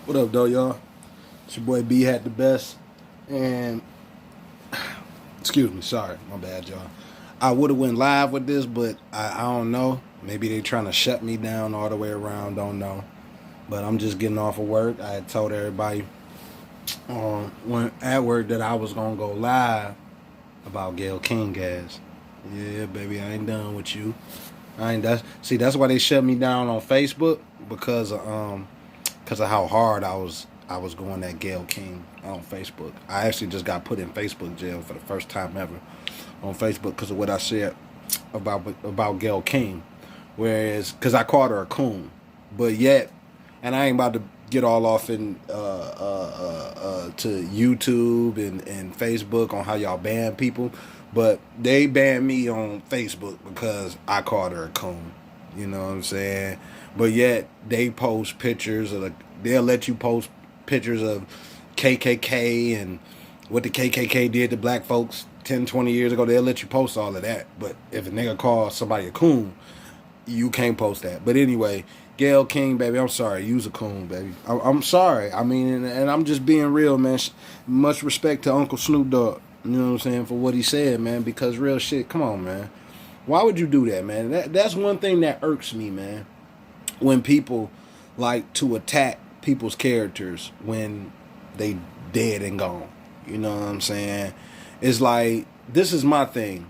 What up, though, y'all? It's your boy B had the best. And excuse me, sorry, my bad, y'all. I would have went live with this, but I don't know. Maybe they trying to shut me down all the way around. Don't know. But I'm just getting off of work. I had told everybody when at work that I was gonna go live about Gayle King gas. Yeah, baby, I ain't done with you. I ain't that's why they shut me down on Facebook because of how hard I was going at Gayle King on Facebook. I actually just got put in Facebook jail for the first time ever on Facebook because of what I said about Gayle King. Whereas, because I called her a coon, but yet, and I ain't about to get all off in to YouTube and Facebook on how y'all ban people, but they banned me on Facebook because I called her a coon. You know what I'm saying? But yet they post pictures of they'll let you post pictures of KKK and what the KKK did to black folks 10, 20 years ago. They'll let you post all of that. But if a nigga calls somebody a coon, you can't post that. But anyway, Gayle King, baby, I'm sorry. You's a coon, baby. I'm sorry. I mean, and I'm just being real, man. Much respect to Uncle Snoop Dogg, you know what I'm saying, for what he said, man, because real shit, come on, man. Why would you do that, man? That's one thing that irks me, man. When people like to attack people's characters when they dead and gone. You know what I'm saying? It's like, this is my thing.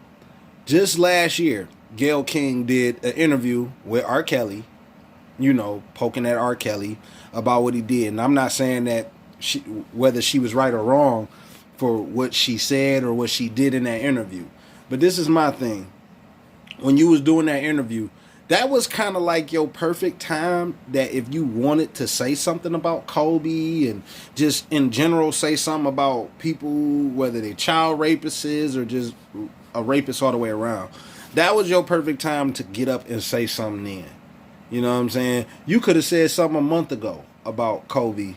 Just last year, Gayle King did an interview with R. Kelly, poking at R. Kelly about what he did. And I'm not saying that whether she was right or wrong for what she said or what she did in that interview. But this is my thing. When you was doing that interview, that was kind of like your perfect time that if you wanted to say something about Kobe and just in general say something about people, whether they child rapists or just a rapist all the way around, that was your perfect time to get up and say something then. You know what I'm saying? You could have said something a month ago about Kobe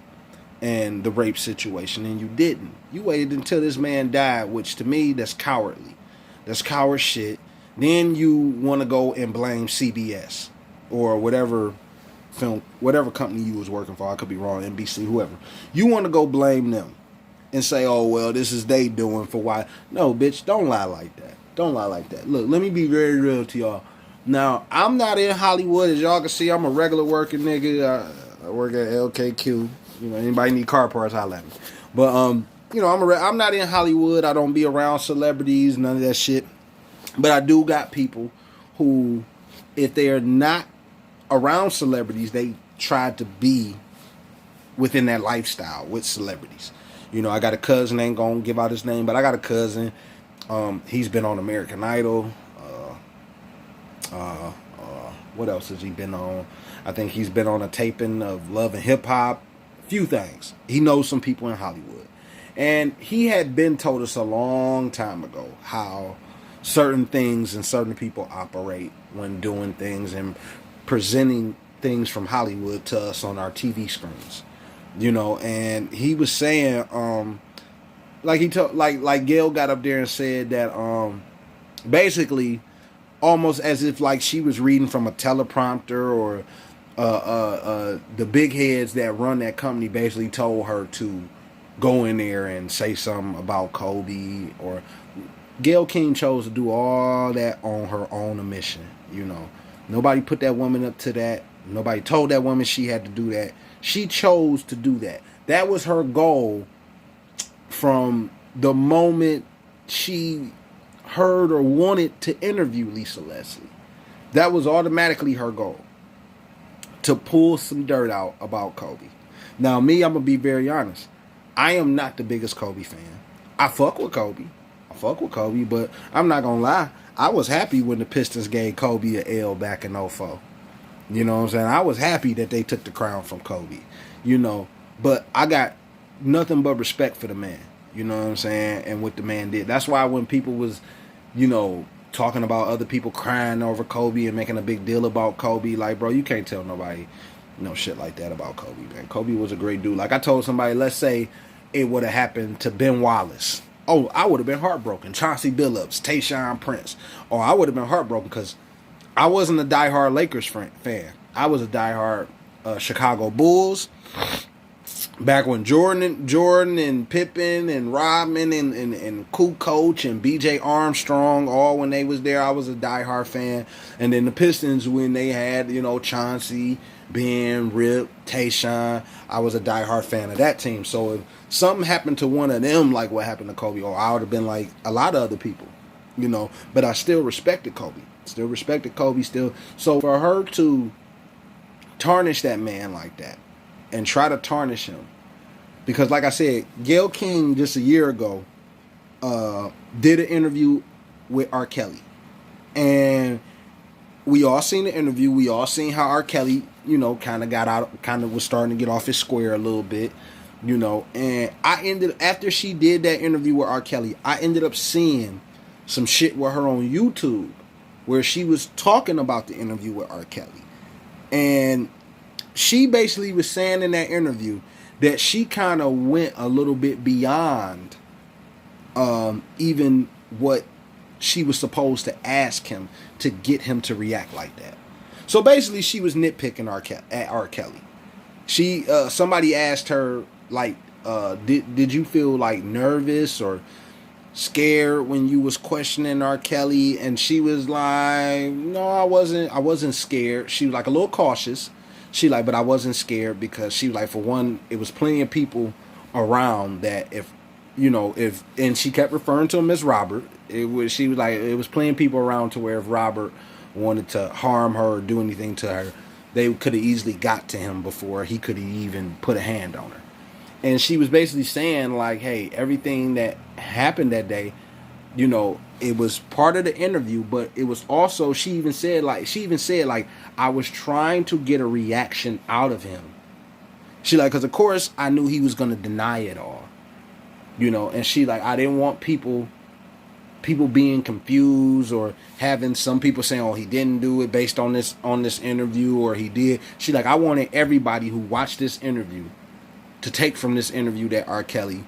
and the rape situation, and you didn't. You waited until this man died, which to me, that's cowardly. That's coward shit. Then you want to go and blame CBS or whatever whatever company you was working for. I could be wrong, NBC, whoever. You want to go blame them and say, oh, well, this is they doing for why. No, bitch, don't lie like that. Don't lie like that. Look, let me be very real to y'all. Now, I'm not in Hollywood. As y'all can see, I'm a regular working nigga. I work at LKQ. Anybody need car parts, holla at me. But, I'm not in Hollywood. I don't be around celebrities, none of that shit. But I do got people who, if they are not around celebrities, they try to be within that lifestyle with celebrities. I got a cousin, ain't gonna give out his name, but I got a cousin. He's been on American Idol. What else has he been on? I think he's been on a taping of Love and Hip Hop. Few things. He knows some people in Hollywood. And he had been told us a long time ago how certain things and certain people operate when doing things and presenting things from Hollywood to us on our TV screens. And he was saying, like Gayle got up there and said that, basically, almost as if like she was reading from a teleprompter or, the big heads that run that company basically told her to go in there and say something about Kobe. Or Gayle King chose to do all that on her own admission. Nobody put that woman up to that. Nobody told that woman she had to do that. She chose to do that. That was her goal from the moment she heard or wanted to interview Lisa Leslie. That was automatically her goal, to pull some dirt out about Kobe. Now, me, I'm going to be very honest. I am not the biggest Kobe fan. I fuck with Kobe. But I'm not going to lie. I was happy when the Pistons gave Kobe an L back in '04. You know what I'm saying? I was happy that they took the crown from Kobe. But I got nothing but respect for the man. You know what I'm saying? And what the man did. That's why when people was, talking about other people crying over Kobe and making a big deal about Kobe, like, bro, you can't tell nobody shit like that about Kobe, man. Kobe was a great dude. Like I told somebody, let's say it would have happened to Ben Wallace. Oh, I would have been heartbroken. Chauncey Billups, Tayshaun Prince. Oh, I would have been heartbroken because I wasn't a diehard Lakers fan. I was a diehard Chicago Bulls Back when Jordan and Pippen and Rodman and Cool Coach and BJ Armstrong, all when they was there, I was a diehard fan. And then the Pistons, when they had, Chauncey, Ben, Rip, Tayshaun, I was a diehard fan of that team. So if something happened to one of them, like what happened to Kobe, or I would have been like a lot of other people, But I still respected Kobe. Still. So for her to tarnish that man like that and try to tarnish him, because like I said, Gayle King just a year ago did an interview with R. Kelly, and we all seen the interview. We all seen how R. Kelly, kind of was starting to get off his square a little bit, And after she did that interview with R. Kelly, I ended up seeing some shit with her on YouTube where she was talking about the interview with R. Kelly. And she basically was saying in that interview that she kind of went a little bit beyond even what she was supposed to ask him to get him to react like that. So basically, she was nitpicking at R. Kelly. Somebody asked her, like, did you feel like nervous or scared when you was questioning R. Kelly? And she was like, no, I wasn't scared. She was like a little cautious. She like, but I wasn't scared because she was like, for one, it was plenty of people around that if, and she kept referring to him as Robert. She was like, it was plenty of people around to where if Robert wanted to harm her or do anything to her, they could have easily got to him before he could have even put a hand on her. And she was basically saying like, hey, everything that happened that day, it was part of the interview, but it was also, she even said like, I was trying to get a reaction out of him. She like, because of course I knew he was going to deny it all, and she like, I didn't want people being confused or having some people saying, oh, he didn't do it based on this interview, or he did. She like, I wanted everybody who watched this interview to take from this interview that R. Kelly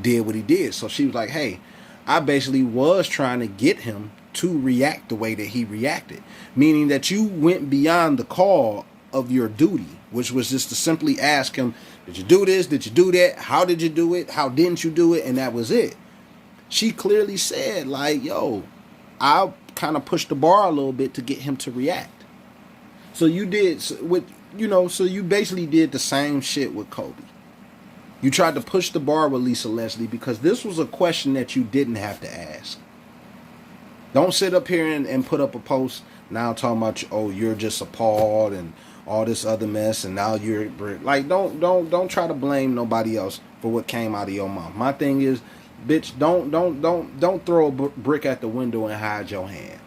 did what he did. So she was like, hey, I basically was trying to get him to react the way that he reacted, meaning that you went beyond the call of your duty, which was just to simply ask him, did you do this? Did you do that? How did you do it? How didn't you do it? And that was it. She clearly said like, yo, I kind of pushed the bar a little bit to get him to react. So you did so you basically did the same shit with Kobe. You tried to push the bar with Lisa Leslie because this was a question that you didn't have to ask. Don't sit up here and put up a post now talking about, oh, you're just appalled and all this other mess, and now you're like, don't try to blame nobody else for what came out of your mouth. My thing is, bitch, don't throw a brick at the window and hide your hand.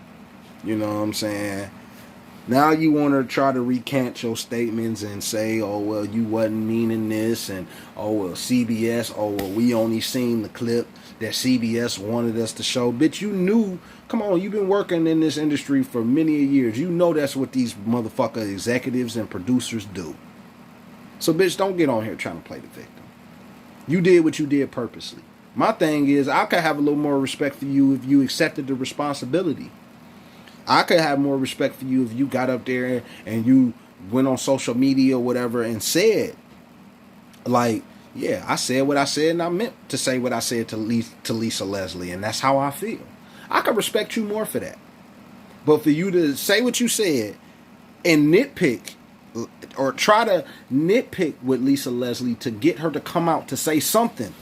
You know what I'm saying? Now you want to try to recant your statements and say, oh, well, you wasn't meaning this, and oh, well, CBS, oh, well, we only seen the clip that CBS wanted us to show. Bitch, you knew, come on, you've been working in this industry for many years. You know that's what these motherfucker executives and producers do. So, bitch, don't get on here trying to play the victim. You did what you did purposely. My thing is, I could have a little more respect for you if you accepted the responsibility. I could have more respect for you if you got up there and you went on social media or whatever and said, like, yeah, I said what I said and I meant to say what I said to Lisa Leslie, and that's how I feel. I could respect you more for that. But for you to say what you said and nitpick or try to nitpick with Lisa Leslie to get her to come out to say something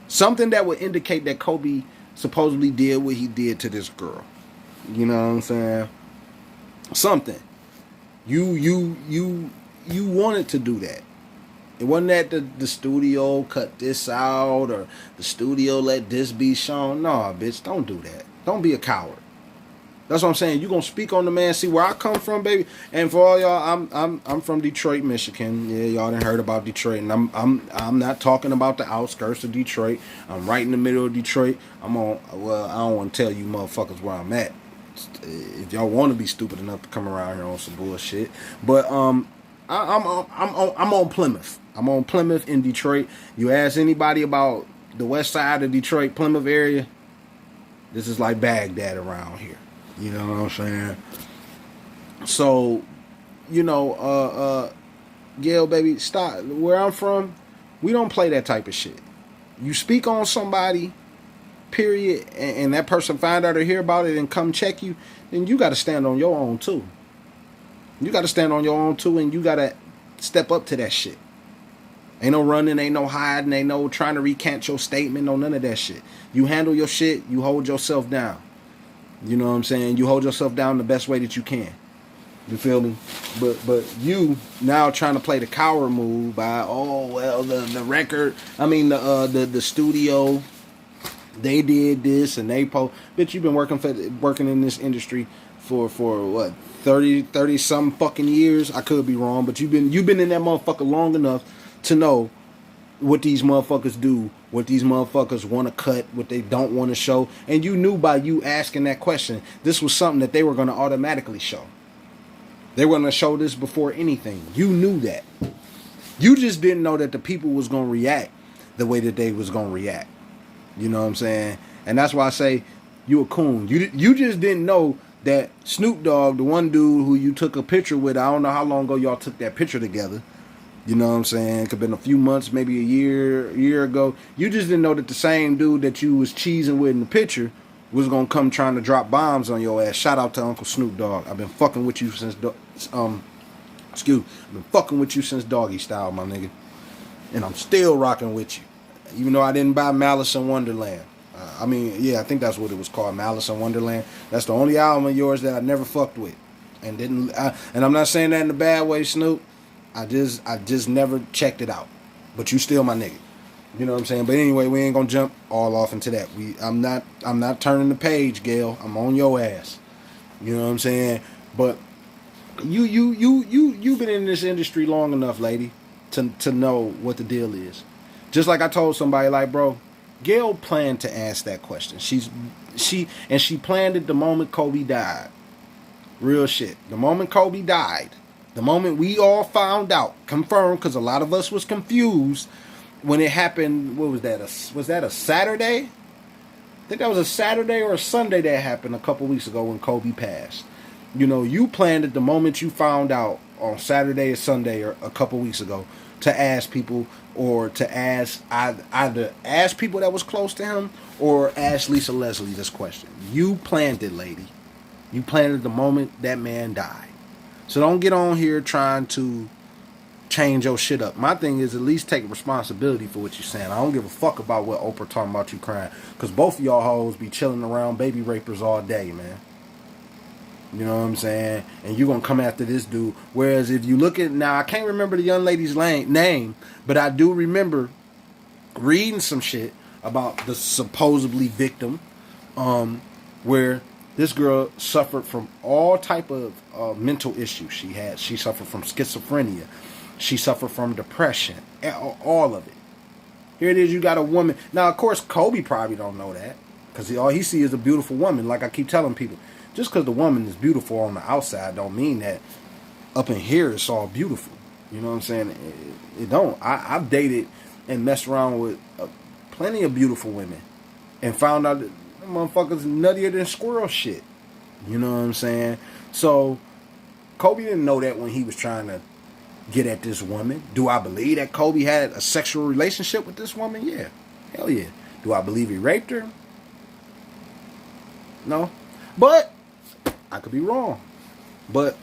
that would indicate that Kobe supposedly did what he did to this girl. You know what I'm saying? Something. You wanted to do that. It wasn't that the studio cut this out or the studio let this be shown. No, bitch, don't do that. Don't be a coward. That's what I'm saying. You gonna speak on the man. See where I come from, baby. And for all y'all, I'm from Detroit, Michigan. Yeah, y'all done heard about Detroit, and I'm not talking about the outskirts of Detroit. I'm right in the middle of Detroit. Well, I don't want to tell you motherfuckers where I'm at. If y'all want to be stupid enough to come around here on some bullshit, but I'm on Plymouth. I'm on Plymouth in Detroit. You ask anybody about the west side of Detroit, Plymouth area, this is like Baghdad around here. You know what I'm saying? So, Gayle, baby, stop. Where I'm from, we don't play that type of shit. You speak on somebody, period, and that person find out or hear about it and come check you, then you got to stand on your own too. You got to stand on your own too, and you got to step up to that shit. Ain't no running, ain't no hiding, ain't no trying to recant your statement, no none of that shit. You handle your shit, you hold yourself down. You know what I'm saying? You hold yourself down the best way that you can. You feel me? But you now trying to play the coward move by, oh well, the record, I mean the studio, they did this and they bitch, you've been working in this industry for what, 30 some fucking years. I could be wrong, but you've been in that motherfucker long enough to know what these motherfuckers do, what these motherfuckers want to cut, what they don't want to show. And you knew by you asking that question, this was something that they were going to automatically show. They were going to show this before anything. You knew that. You just didn't know that the people was going to react the way that they was going to react. You know what I'm saying? And that's why I say you a coon. You just didn't know that Snoop Dogg, the one dude who you took a picture with, I don't know how long ago y'all took that picture together. You know what I'm saying? Could have been a few months, maybe a year ago. You just didn't know that the same dude that you was cheesing with in the picture was gonna come trying to drop bombs on your ass. Shout out to Uncle Snoop Dogg. I've been fucking with you since I've been fucking with you since Doggy Style, my nigga. And I'm still rocking with you. Even though I didn't buy Malice in Wonderland. I think that's what it was called, Malice in Wonderland. That's the only album of yours that I never fucked with. And I'm not saying that in a bad way, Snoop. I just never checked it out. But you still my nigga. You know what I'm saying? But anyway, we ain't gonna jump all off into that. I'm not turning the page, Gayle. I'm on your ass. You know what I'm saying? But you've been in this industry long enough, lady, to know what the deal is. Just like I told somebody, like, bro, Gayle planned to ask that question. She planned it the moment Kobe died. Real shit. The moment Kobe died, the moment we all found out, confirmed, because a lot of us was confused when it happened. What was that? Was that a Saturday? I think that was a Saturday or a Sunday that happened a couple weeks ago when Kobe passed. You know, you planned it the moment you found out on Saturday or Sunday or a couple weeks ago to ask people, or to ask either ask people that was close to him or ask Lisa Leslie this question. You planned it, lady. You planned it the moment that man died. So don't get on here trying to change your shit up. My thing is, at least take responsibility for what you're saying. I don't give a fuck about what Oprah talking about you crying. Because both of y'all hoes be chilling around baby rapers all day, man. You know what I'm saying? And you're going to come after this dude. Whereas if you look at, now I can't remember the young lady's name, but I do remember reading some shit about the supposedly victim, where this girl suffered from all type of mental issues. She suffered from schizophrenia. She suffered from depression. All of it. Here it is, you got a woman. Now, of course, Kobe probably don't know that. Because all he sees is a beautiful woman. Like I keep telling people. Just because the woman is beautiful on the outside don't mean that up in here it's all beautiful. You know what I'm saying? It don't. I've dated and messed around with plenty of beautiful women. And found out that motherfuckers nuttier than squirrel shit. You know what I'm saying? So Kobe didn't know that when he was trying to get at this woman. Do I believe that Kobe had a sexual relationship with this woman? Yeah. Hell yeah. Do I believe he raped her? No. But I could be wrong. But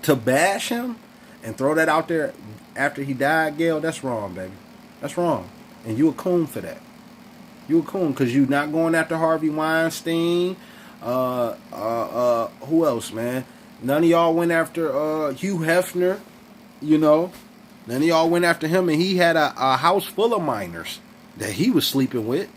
to bash him and throw that out there after he died, Gayle, that's wrong, baby. That's wrong. And you a coon for that. You a coon because you not going after Harvey Weinstein. Who else, man? None of y'all went after Hugh Hefner. You know, none of y'all went after him, and he had a house full of minors that he was sleeping with.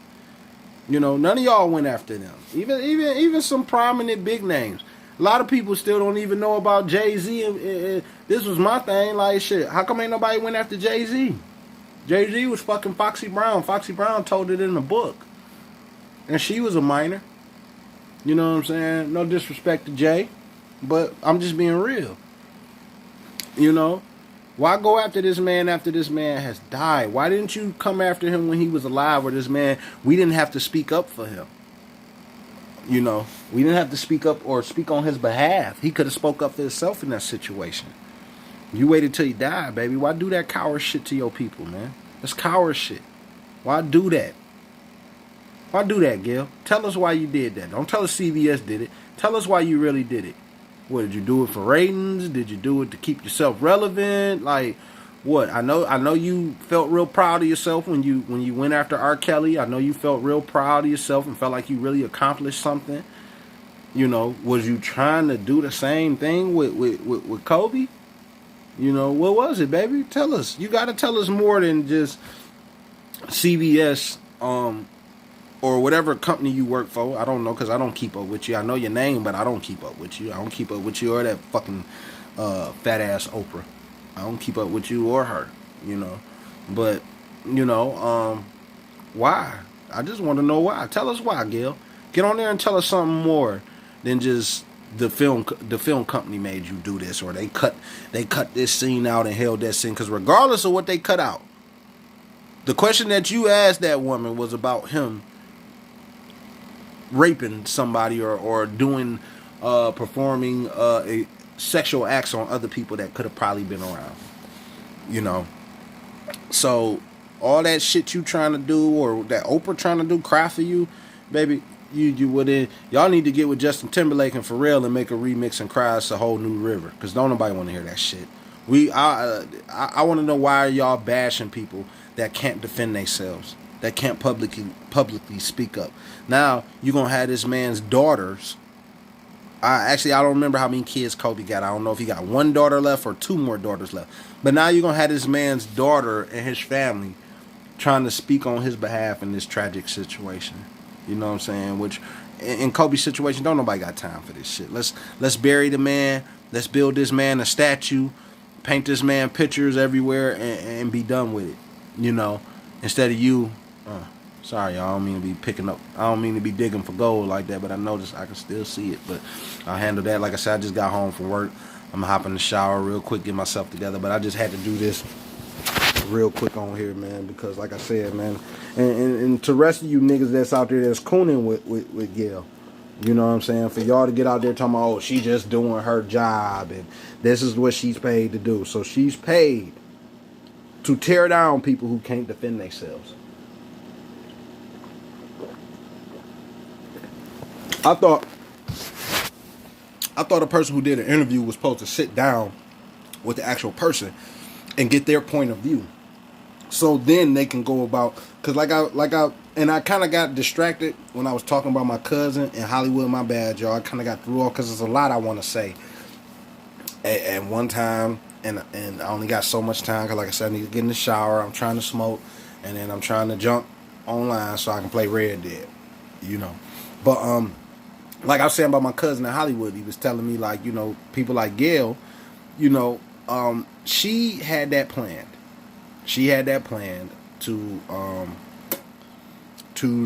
You know, none of y'all went after them. Even some prominent big names. A lot of people still don't even know about Jay-Z. This was my thing. Like, shit, how come ain't nobody went after Jay-Z? Jay-Z was fucking Foxy Brown. Foxy Brown told it in the book. And she was a minor. You know what I'm saying? No disrespect to Jay, but I'm just being real. You know? Why go after this man has died? Why didn't you come after him when he was alive, or this man, we didn't have to speak up for him? You know, we didn't have to speak up or speak on his behalf. He could have spoke up for himself in that situation. You waited till he died, baby. Why do that coward shit to your people, man? That's coward shit. Why do that? Why do that, Gayle? Tell us why you did that. Don't tell us CBS did it. Tell us why you really did it. What, did you do it for ratings? Did you do it to keep yourself relevant? Like, what? I know you felt real proud of yourself when you went after R. Kelly. I know you felt real proud of yourself and felt like you really accomplished something. You know, was you trying to do the same thing with Kobe? You know, what was it, baby? Tell us. You got to tell us more than just CBS or whatever company you work for. I don't know, because I don't keep up with you. I know your name, but I don't keep up with you. I don't keep up with you or that fucking fat ass Oprah. I don't keep up with you or her, you know. But, you know, why? I just want to know why. Tell us why, Gayle. Get on there and tell us something more than just the film company made you do this, or they cut this scene out and held that scene. Because regardless of what they cut out, the question that you asked that woman was about him raping somebody or doing performing a sexual acts on other people that could have probably been around, you know. So all that shit you trying to do, or that Oprah trying to do, cry for you, baby. You wouldn't. Y'all need to get with Justin Timberlake and Pharrell and make a remix and cry us a whole new river. Cause don't nobody want to hear that shit. I want to know why y'all bashing people that can't defend themselves, that can't publicly speak up. Now you gonna have this man's daughters. I don't remember how many kids Kobe got. I don't know if he got one daughter left or two more daughters left. But now you're gonna have this man's daughter and his family trying to speak on his behalf in this tragic situation. You know what I'm saying? Which, in Kobe's situation, don't nobody got time for this shit. Let's bury the man. Let's build this man a statue. Paint this man pictures everywhere and be done with it. You know, instead of you. Sorry, y'all. I don't mean to be picking up. I don't mean to be digging for gold like that. But I noticed I can still see it. But I'll handle that. Like I said, I just got home from work. I'm gonna hop in the shower real quick, get myself together. But I just had to do this real quick on here, man, because like I said, man, and to the rest of you niggas that's out there that's cooning with Gayle, you know what I'm saying, for y'all to get out there talking about, oh, she just doing her job and this is what she's paid to do. So she's paid to tear down people who can't defend themselves. I thought a person who did an interview was supposed to sit down with the actual person and get their point of view. So then they can go about, because I kind of got distracted when I was talking about my cousin in Hollywood. My bad, y'all. I kind of got through all, because there's a lot I want to say at one time, and I only got so much time, because like I said, I need to get in the shower. I'm trying to smoke, and then I'm trying to jump online so I can play Red Dead, you know. But like I was saying about my cousin in Hollywood, he was telling me, like, you know, people like Gayle, you know, she had that planned. She had that planned to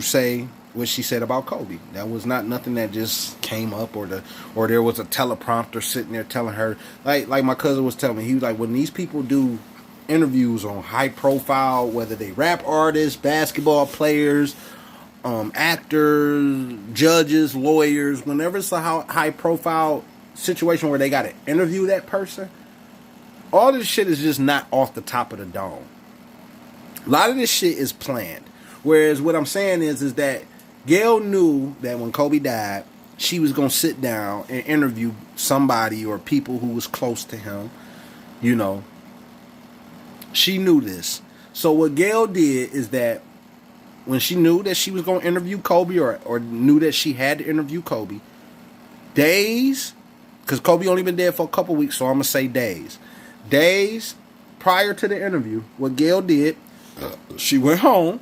say what she said about Kobe. That was not nothing that just came up, or there was a teleprompter sitting there telling her. Like my cousin was telling me, he was like, when these people do interviews on high profile, whether they rap artists, basketball players, actors, judges, lawyers, whenever it's a high profile situation where they got to interview that person, all this shit is just not off the top of the dome. A lot of this shit is planned. Whereas what I'm saying is that Gayle knew that when Kobe died, she was going to sit down and interview somebody or people who was close to him. You know, she knew this. So what Gayle did is that when she knew that she was going to interview Kobe, or knew that she had to interview Kobe, days, because Kobe only been dead for a couple weeks, so I'm going to say days prior to the interview, what Gayle did, she went home,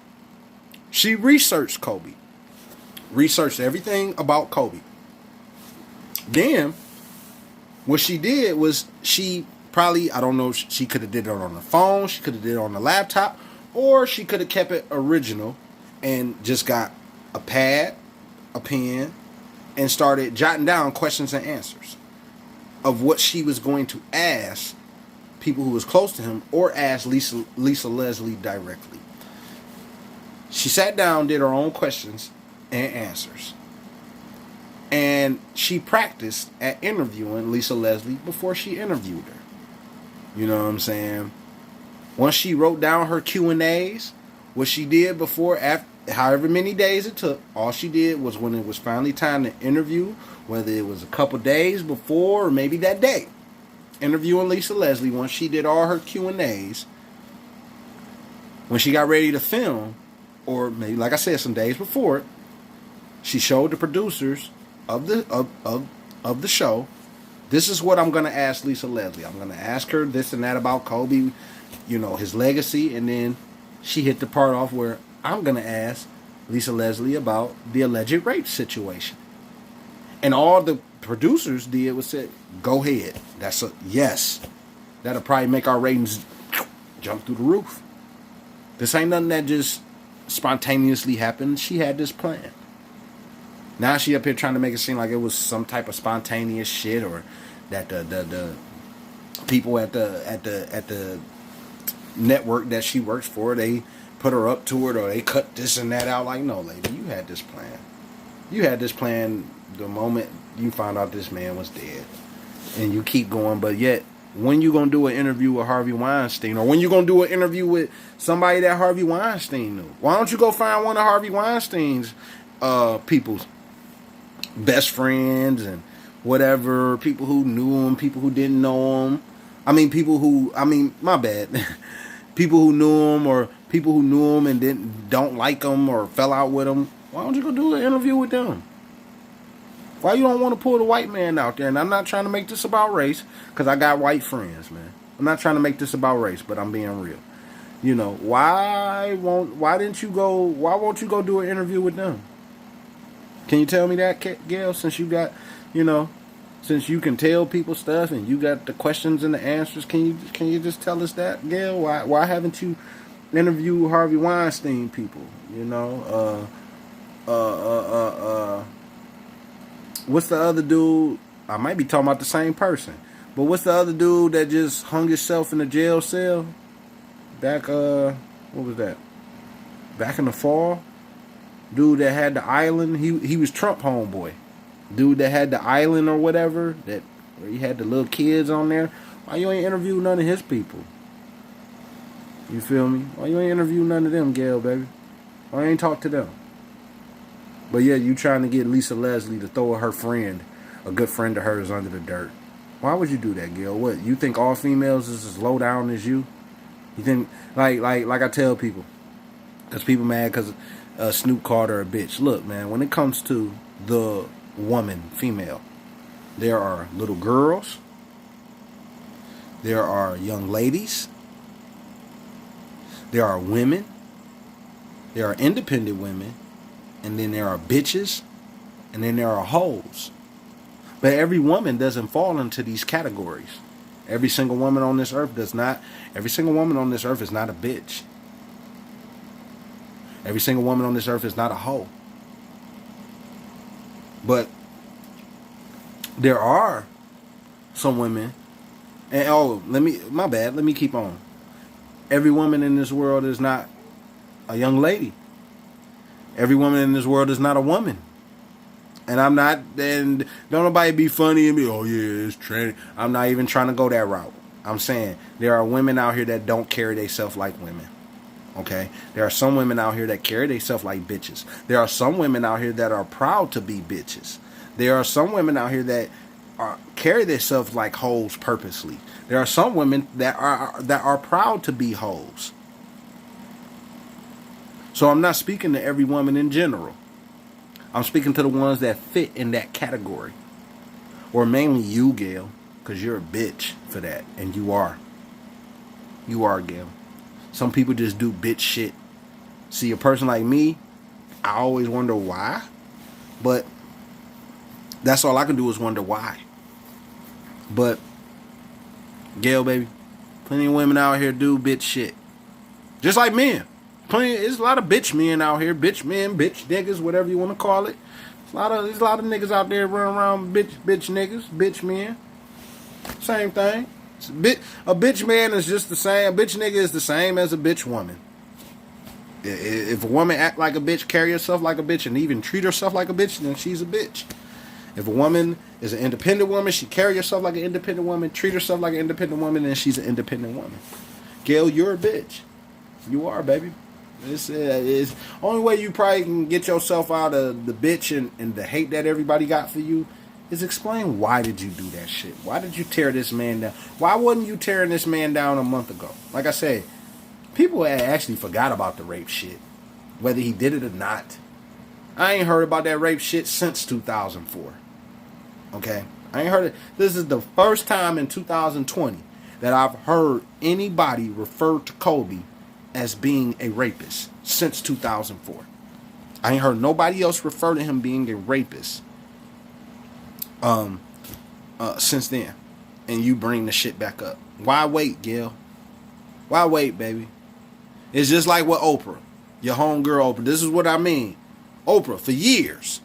she researched Kobe, researched everything about Kobe. Then what she did was, she probably, I don't know, she could have did it on the phone, she could have did it on the laptop, or she could have kept it original and just got a pad, a pen, and started jotting down questions and answers of what she was going to ask people who was close to him, or ask Lisa Leslie directly. She sat down, did her own questions and answers. And she practiced at interviewing Lisa Leslie before she interviewed her. You know what I'm saying? Once she wrote down her Q&As, what she did before, after, however many days it took, all she did was when it was finally time to interview, whether it was a couple days before or maybe that day, interviewing Lisa Leslie, once she did all her Q&As, when she got ready to film, or maybe, like I said, some days before it, she showed the producers of the show, this is what I'm going to ask Lisa Leslie. I'm going to ask her this and that about Kobe, you know, his legacy. And then she hit the part off where I'm going to ask Lisa Leslie about the alleged rape situation. And all the producers did was say, go ahead. That's a yes. That'll probably make our ratings jump through the roof. This ain't nothing that just spontaneously happened. She had this plan. Now she up here trying to make it seem like it was some type of spontaneous shit, or that the people at the network that she works for, they put her up to it, or they cut this and that out. Like, no, lady, you had this plan. You had this plan the moment you found out this man was dead, and you keep going. But yet, when you gonna do an interview with Harvey Weinstein, or when you gonna do an interview with somebody that Harvey Weinstein knew? Why don't you go find one of Harvey Weinstein's people's best friends and whatever, people who knew him, people who didn't know him. My bad. People who knew him, or people who knew him and don't like him or fell out with him. Why don't you go do an interview with them? Why you don't want to pull the white man out there? And I'm not trying to make this about race, because I got white friends, man. I'm not trying to make this about race, but I'm being real. You know, why won't you go do an interview with them? Can you tell me that, Gayle, since you got, since you can tell people stuff and you got the questions and the answers, can you just tell us that, Gayle? Why haven't you interviewed Harvey Weinstein people? What's the other dude? I might be talking about the same person, but what's the other dude that just hung himself in a jail cell back? What was that? Back in the fall. Dude that had the island, he was Trump homeboy. Dude that had the island or whatever, that where he had the little kids on there. Why you ain't interview none of his people? You feel me? Why you ain't interview none of them, Gayle, baby? Why you ain't talk to them? But yeah, you trying to get Lisa Leslie to throw her friend, a good friend of hers, under the dirt. Why would you do that, Gayle? What, you think all females is as low down as you? You think, like I tell people, because people mad because Snoop called her a bitch. Look, man, when it comes to the woman, female, there are little girls, there are young ladies, there are women, there are independent women, and then there are bitches, and then there are hoes. But every woman doesn't fall into these categories. Every single woman on this earth does not. Every single woman on this earth is not a bitch. Every single woman on this earth is not a hoe. But there are some women, and let me keep on. Every woman in this world is not a young lady. Every woman in this world is not a woman. And I'm not, and don't nobody be funny and be, oh yeah, it's trending. I'm not even trying to go that route. I'm saying there are women out here that don't carry themselves like women. Okay? There are some women out here that carry themselves like bitches. There are some women out here that are proud to be bitches. There are some women out here that carry themselves like hoes purposely. There are some women that are proud to be hoes. So I'm not speaking to every woman in general. I'm speaking to the ones that fit in that category. Or mainly you, Gayle, because you're a bitch for that. And you are. You are, Gayle. Some people just do bitch shit. See, a person like me, I always wonder why. But that's all I can do is wonder why. But, Gayle, baby, plenty of women out here do bitch shit. Just like men. There's a lot of bitch men out here. Bitch men, bitch niggas, whatever you want to call it. There's a lot of niggas out there running around bitch niggas, bitch men. Same thing. A bitch man is just the same. A bitch nigga is the same as a bitch woman. If a woman act like a bitch, carry herself like a bitch, and even treat herself like a bitch, then she's a bitch. If a woman is an independent woman, she carry herself like an independent woman, treat herself like an independent woman, and she's an independent woman. Gayle, you're a bitch. You are, baby. It's only way you probably can get yourself out of the bitch and the hate that everybody got for you is explain why did you do that shit? Why did you tear this man down? Why wasn't you tearing this man down a month ago? Like I said, people had actually forgot about the rape shit, whether he did it or not. I ain't heard about that rape shit since 2004. Okay? I ain't heard it. This is the first time in 2020 that I've heard anybody refer to Kobe as being a rapist since 2004. I ain't heard nobody else refer to him being a rapist since then. And you bring the shit back up. Why wait, Gayle? Why wait, baby? It's just like with Oprah. Your homegirl Oprah. This is what I mean. Oprah, for years.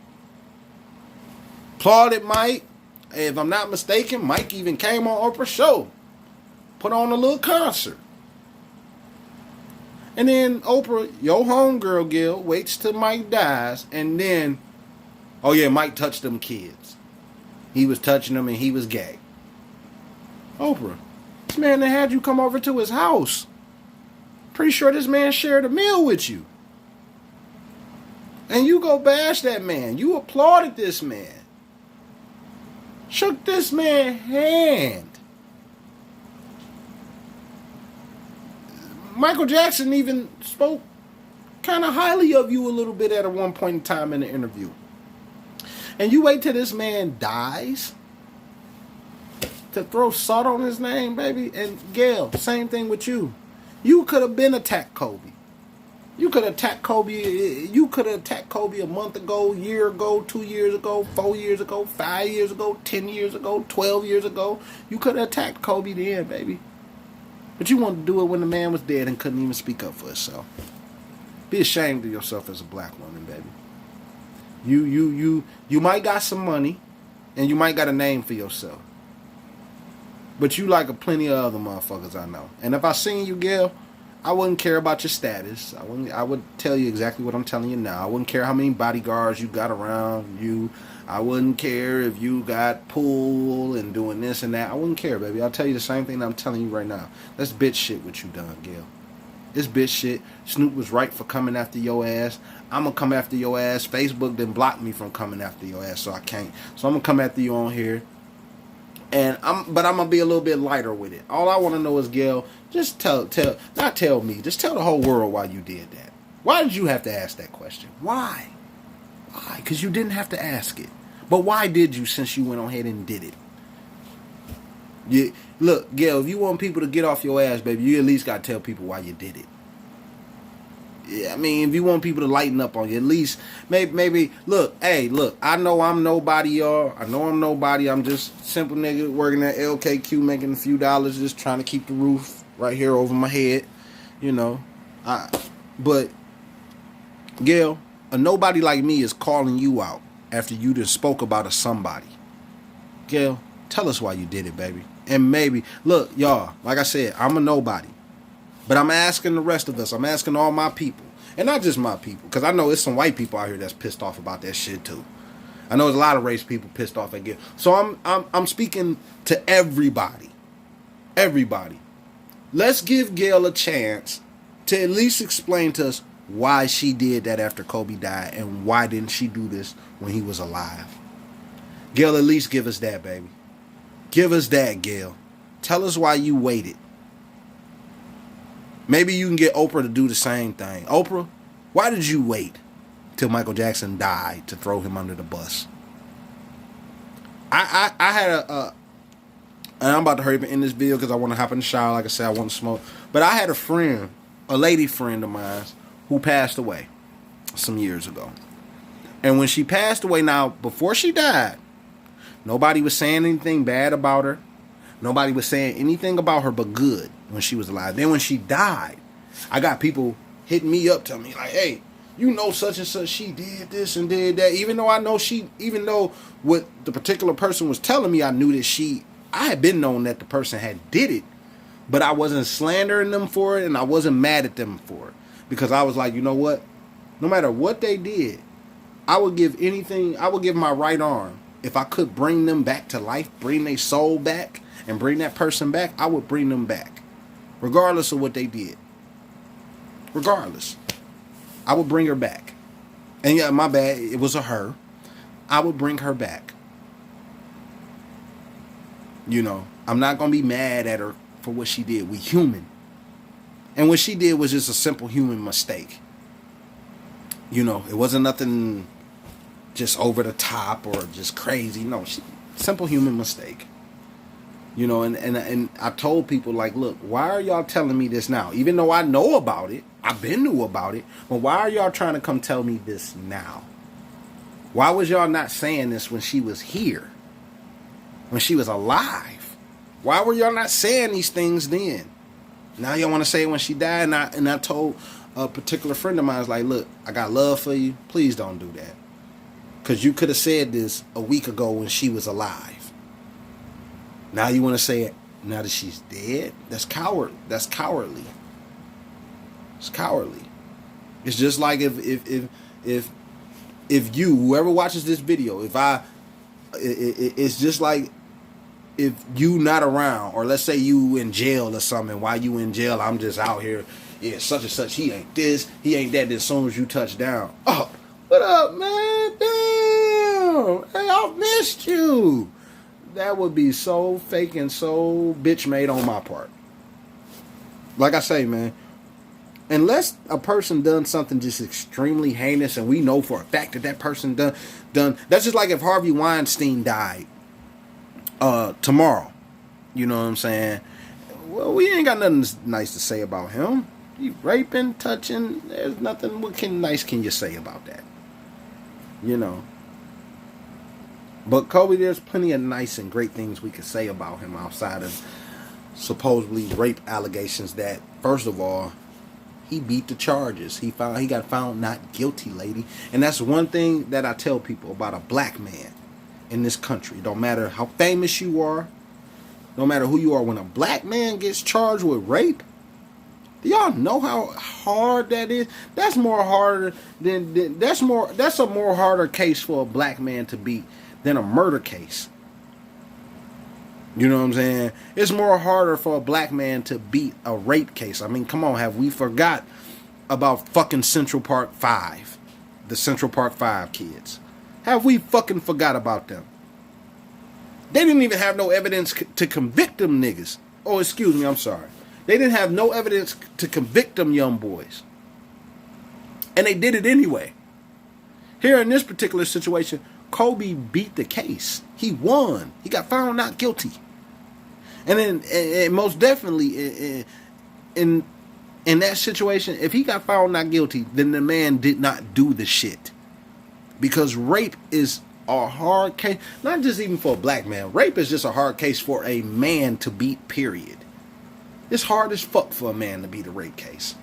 Applauded Mike. If I'm not mistaken, Mike even came on Oprah's show. Put on a little concert. And then Oprah, your homegirl Gayle, waits till Mike dies. And then, oh yeah, Mike touched them kids. He was touching them and he was gay. Oprah, this man that had you come over to his house. Pretty sure this man shared a meal with you. And you go bash that man. You applauded this man. Shook this man's hand. Michael Jackson even spoke kind of highly of you a little bit at one point in time in the interview. And you wait till this man dies to throw salt on his name, baby. And Gayle, same thing with you. You could have been attacked Kobe. You could have attacked Kobe. You could have attacked Kobe a month ago, year ago, 2 years ago, 4 years ago, 5 years ago, 10 years ago, 12 years ago. You could have attacked Kobe then, baby. But you wanted to do it when the man was dead and couldn't even speak up for himself. Be ashamed of yourself as a black woman, baby. You might got some money, and you might got a name for yourself. But you like a plenty of other motherfuckers I know. And if I seen you, Gayle, I wouldn't care about your status. I would tell you exactly what I'm telling you now. I wouldn't care how many bodyguards you got around you. I wouldn't care if you got pool and doing this and that. I wouldn't care, baby. I'll tell you the same thing that I'm telling you right now. That's bitch shit what you done, Gayle. It's bitch shit. Snoop was right for coming after your ass. I'm going to come after your ass. Facebook didn't block me from coming after your ass, so I can't. So I'm going to come after you on here. But I'm going to be a little bit lighter with it. All I want to know is, Gayle, just not tell me, just tell the whole world why you did that. Why did you have to ask that question? Why? Why? Because you didn't have to ask it. But why did you, since you went on ahead and did it? Look, Gayle, if you want people to get off your ass, baby, you at least got to tell people why you did it. Yeah, I mean, if you want people to lighten up on you, at least, maybe, look, I know I'm nobody, y'all. I know I'm nobody. I'm just simple nigga working at LKQ, making a few dollars, just trying to keep the roof right here over my head, you know. But, Gayle, a nobody like me is calling you out after you just spoke about a somebody. Gayle, tell us why you did it, baby. And maybe, look, y'all, like I said, I'm a nobody. But I'm asking the rest of us. I'm asking all my people. And not just my people. Because I know there's some white people out here that's pissed off about that shit too. I know there's a lot of race people pissed off at Gayle. So I'm speaking to everybody. Everybody. Let's give Gayle a chance to at least explain to us why she did that after Kobe died. And why didn't she do this when he was alive. Gayle, at least give us that, baby. Give us that, Gayle. Tell us why you waited. Maybe you can get Oprah to do the same thing. Oprah, why did you wait till Michael Jackson died to throw him under the bus? I had and I'm about to hurry up and end this video because I want to hop in the shower. Like I said, I want to smoke. But I had a friend, a lady friend of mine, who passed away some years ago. And when she passed away, now, before she died, nobody was saying anything bad about her. Nobody was saying anything about her but good when she was alive. Then when she died, I got people hitting me up, telling me like, hey, you know such and such, she did this and did that. Even though what the particular person was telling me, I knew that I had been known that the person had did it, but I wasn't slandering them for it and I wasn't mad at them for it. Because I was like, you know what? No matter what they did, I would give my right arm if I could bring them back to life, bring their soul back, and bring that person back, I would bring them back, regardless of what they did. Regardless, I would bring her back. And yeah, my bad, it was a her. I would bring her back. You know, I'm not gonna be mad at her for what she did. We human, and what she did was just a simple human mistake. You know, it wasn't nothing just over the top or just crazy. No, simple human mistake. You know, and I told people, like, look, why are y'all telling me this now? Even though I know about it, I've been knew about it, but why are y'all trying to come tell me this now? Why was y'all not saying this when she was here? When she was alive? Why were y'all not saying these things then? Now y'all want to say it when she died? And I told a particular friend of mine, I was like, look, I got love for you. Please don't do that. Because you could have said this a week ago when she was alive. Now you want to say it now that she's dead? That's coward. That's cowardly. It's cowardly. It's just like if you, whoever watches this video, it's just like if you not around, or let's say you in jail or something. While you in jail, I'm just out here. Yeah, such and such. He ain't this. He ain't that. As soon as you touch down, oh, what up, man? Damn, hey, I missed you. That would be so fake and so bitch made on my part. Like I say, man, unless a person done something just extremely heinous, and we know for a fact that that person done. That's just like if Harvey Weinstein died tomorrow. You know what I'm saying? Well, we ain't got nothing nice to say about him. He raping, touching. There's nothing. What nice can you say about that? You know. But Kobe, there's plenty of nice and great things we could say about him outside of supposedly rape allegations that, first of all, he beat the charges. He got found not guilty, lady. And that's one thing that I tell people about a black man in this country. Don't matter how famous you are, no matter who you are, when a black man gets charged with rape, do y'all know how hard that is? That's more harder that's a more harder case for a black man to beat than a murder case. You know what I'm saying? It's more harder for a black man to beat a rape case. I mean, come on, have we forgot about fucking Central Park 5? The Central Park 5 kids. Have we fucking forgot about them? They didn't even have no evidence to convict them niggas. Oh, excuse me, I'm sorry. They didn't have no evidence to convict them young boys. And they did it anyway. Here in this particular situation, Kobe beat the case. He won. He got found not guilty. And then, and most definitely, in that situation, if he got found not guilty, then the man did not do the shit. Because rape is a hard case, not just even for a black man. Rape is just a hard case for a man to beat, period. It's hard as fuck for a man to beat a rape case.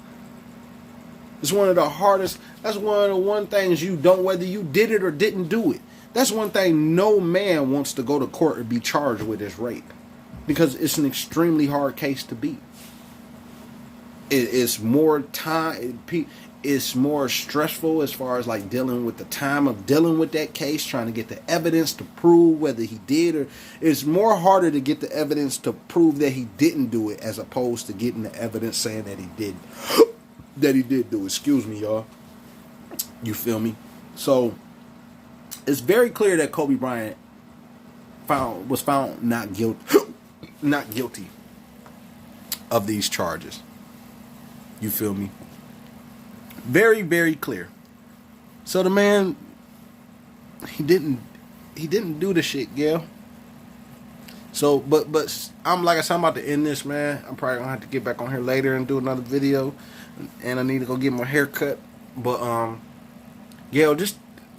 It's one of the hardest. That's one of the one things you don't, whether you did it or didn't do it. That's one thing no man wants to go to court and be charged with is rape. Because it's an extremely hard case to beat. It's more time. It's more stressful as far as like dealing with the time of dealing with that case, trying to get the evidence to prove whether he did or. It's more harder to get the evidence to prove that he didn't do it as opposed to getting the evidence saying that he did. That he did do it. Excuse me, y'all. You feel me? So it's very clear that Kobe Bryant was found not guilty of these charges. You feel me? Very, very clear. So the man, he didn't do the shit, Gayle. So, but I'm like I said, I'm about to end this, man. I'm probably gonna have to get back on here later and do another video, and I need to go get my hair cut. But Gayle, just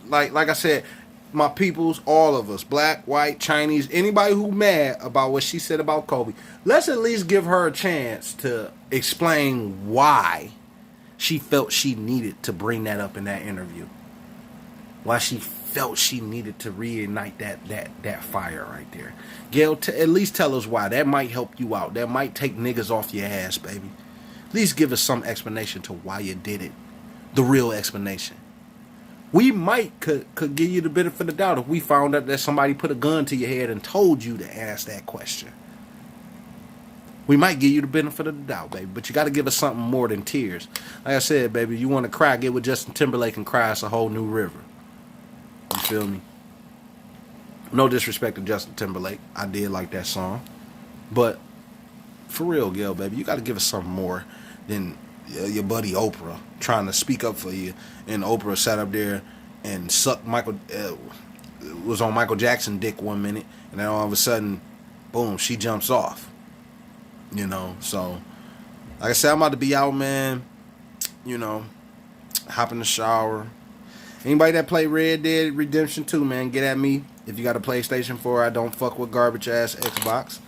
like I said, my peoples, all of us, black, white, Chinese, anybody who mad about what she said about Kobe, let's at least give her a chance to explain why she felt she needed to bring that up in that interview. Why she felt she needed to reignite that fire right there. Gayle, at least tell us why. That might help you out. That might take niggas off your ass, baby. At least give us some explanation to why you did it. The real explanation. We might could give you the benefit of the doubt if we found out that somebody put a gun to your head and told you to ask that question. We might give you the benefit of the doubt, baby. But you got to give us something more than tears. Like I said, baby, you want to cry, get with Justin Timberlake and cry. It's a whole new river. You feel me? No disrespect to Justin Timberlake. I did like that song. But for real, Gayle, baby, you got to give us something more than your buddy Oprah trying to speak up for you. And Oprah sat up there and sucked was on Michael Jackson dick 1 minute. And then all of a sudden, boom, she jumps off. You know, so like I said, I'm about to be out, man. You know, hop in the shower. Anybody that play Red Dead Redemption 2, man, get at me. If you got a PlayStation 4, I don't fuck with garbage ass Xbox.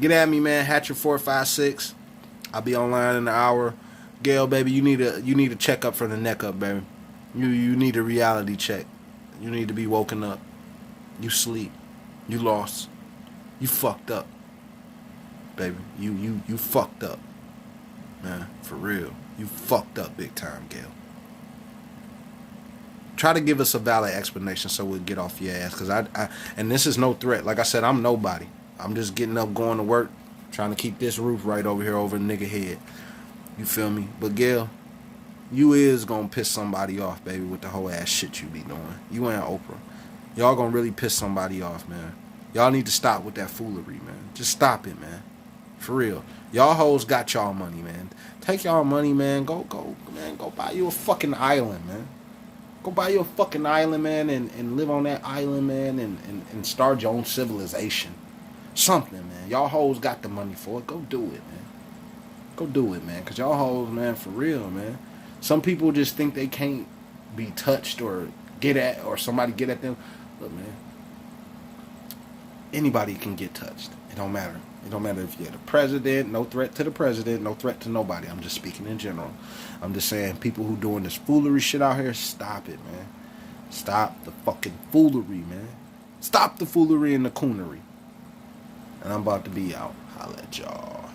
Get at me, man. Hatcher456. I'll be online in an hour. Gayle, baby, you need a checkup from the neck up, baby. You need a reality check. You need to be woken up. You sleep. You lost. You fucked up. Baby, you fucked up, man, for real. You fucked up big time, Gayle. Try to give us a valid explanation so we'll get off your ass, cause and this is no threat. Like I said, I'm nobody. I'm just getting up, going to work, trying to keep this roof right over here over the nigga head. You feel me? But Gayle, you is gonna piss somebody off, baby, with the whole ass shit you be doing. You and Oprah, y'all gonna really piss somebody off, man. Y'all need to stop with that foolery, man. Just stop it, man. For real. Y'all hoes got y'all money, man. Take y'all money, man. Go, man. Go buy you a fucking island, man. Go buy you a fucking island, man, and live on that island, man, and start your own civilization. Something, man. Y'all hoes got the money for it. Go do it, man. Go do it, man. Because y'all hoes, man, for real, man. Some people just think they can't be touched or get at, or somebody get at them. Look, man. Anybody can get touched. It don't matter. It don't matter if you're the president. No threat to the president. No threat to nobody. I'm just speaking in general. I'm just saying, people who doing this foolery shit out here, stop it, man. Stop the fucking foolery, man. Stop the foolery and the coonery. And I'm about to be out. Holla at y'all.